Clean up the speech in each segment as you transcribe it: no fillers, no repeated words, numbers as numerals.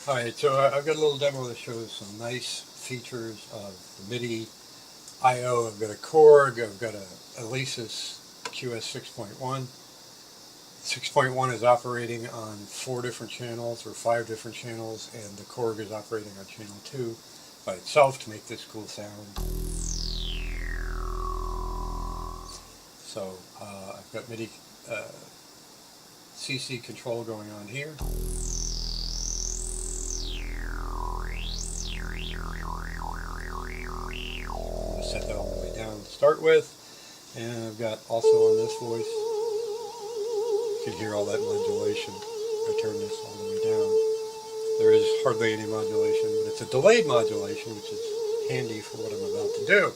Alright, so I've got a little demo that shows some nice features of the MIDI I/O. I've got a Chord, I've got a ISLA QS 6.1. 6.1 is operating on 4 different channels or 5 different channels, and the Chord is operating on channel 2 by itself to make this cool sound. So I've got MIDI CC control going on here. Set that all the way down to start with, and I've got also on this voice, you can hear all that modulation. I turn this all the way down. There is hardly any modulation, but it's a delayed modulation, which is handy for what I'm about to do.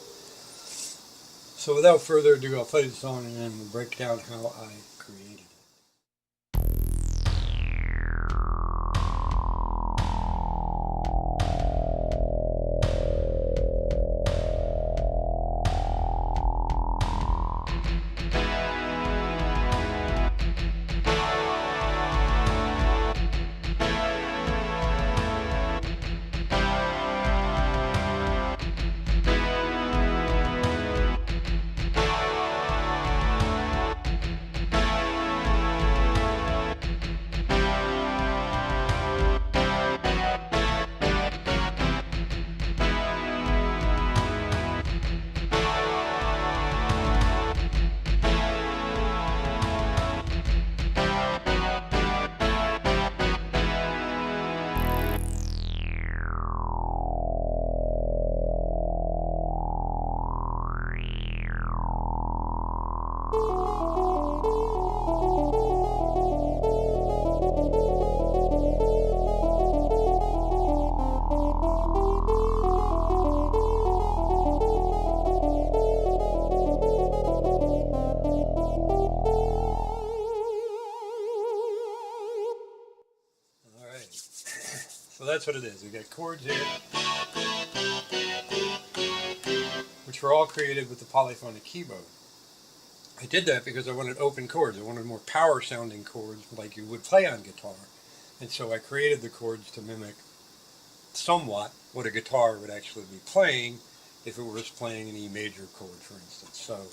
So without further ado, I'll play the song and then we'll break down how I created it. So that's what it is. We've got chords here, which were all created with the polyphonic keyboard. I did that because I wanted open chords. I wanted more power sounding chords like you would play on guitar. And so I created the chords to mimic somewhat what a guitar would actually be playing if it was playing an E major chord, for instance. So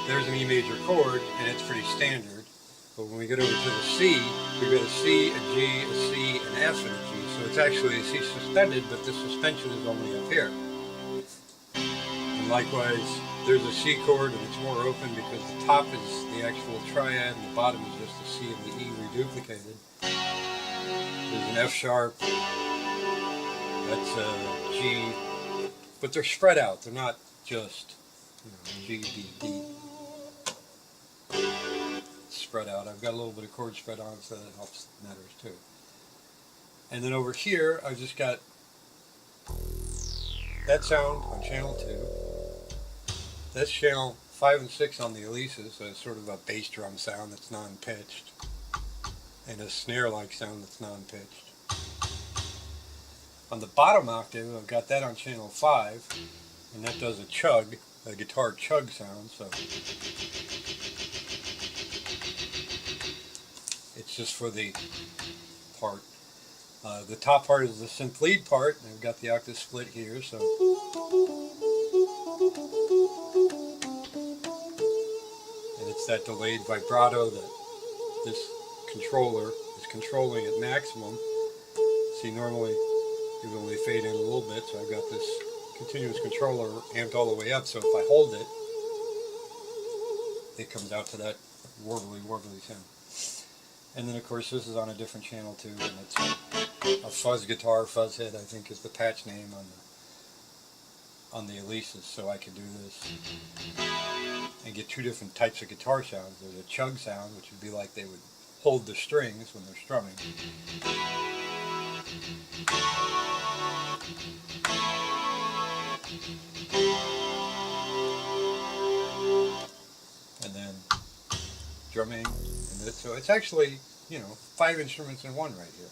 there's an E major chord, and it's pretty standard. But when we get over to the C, we've got a C, a G, a C, an F, and a G. So it's actually a C suspended, but the suspension is only up here. And likewise, there's a C chord, and it's more open because the top is the actual triad, and the bottom is just the C and the E reduplicated. There's an F sharp, that's a G, but they're spread out. They're not just, G, D, D. Spread out. I've got a little bit of chord spread on, so that helps matters too. And then over here, I've just got that sound on channel 2. That's channel 5 and 6 on the ISLA, so it's sort of a bass drum sound that's non-pitched, and a snare-like sound that's non-pitched. On the bottom octave, I've got that on channel 5, and that does a chug, a guitar chug sound, so it's just for the part. The top part is the synth lead part, and I've got the octave split here, so and it's that delayed vibrato that this controller is controlling at maximum. See, normally it would only fade in a little bit, so I've got this continuous controller amped all the way up, so if I hold it, it comes out to that warbly sound. And then of course this is on a different channel too, and it's a fuzz guitar, fuzz head I think is the patch name on the ISLA, so I can do this and get 2 different types of guitar sounds. There's a chug sound, which would be like they would hold the strings when they're strumming. And then drumming, and so it's actually, 5 instruments in one right here.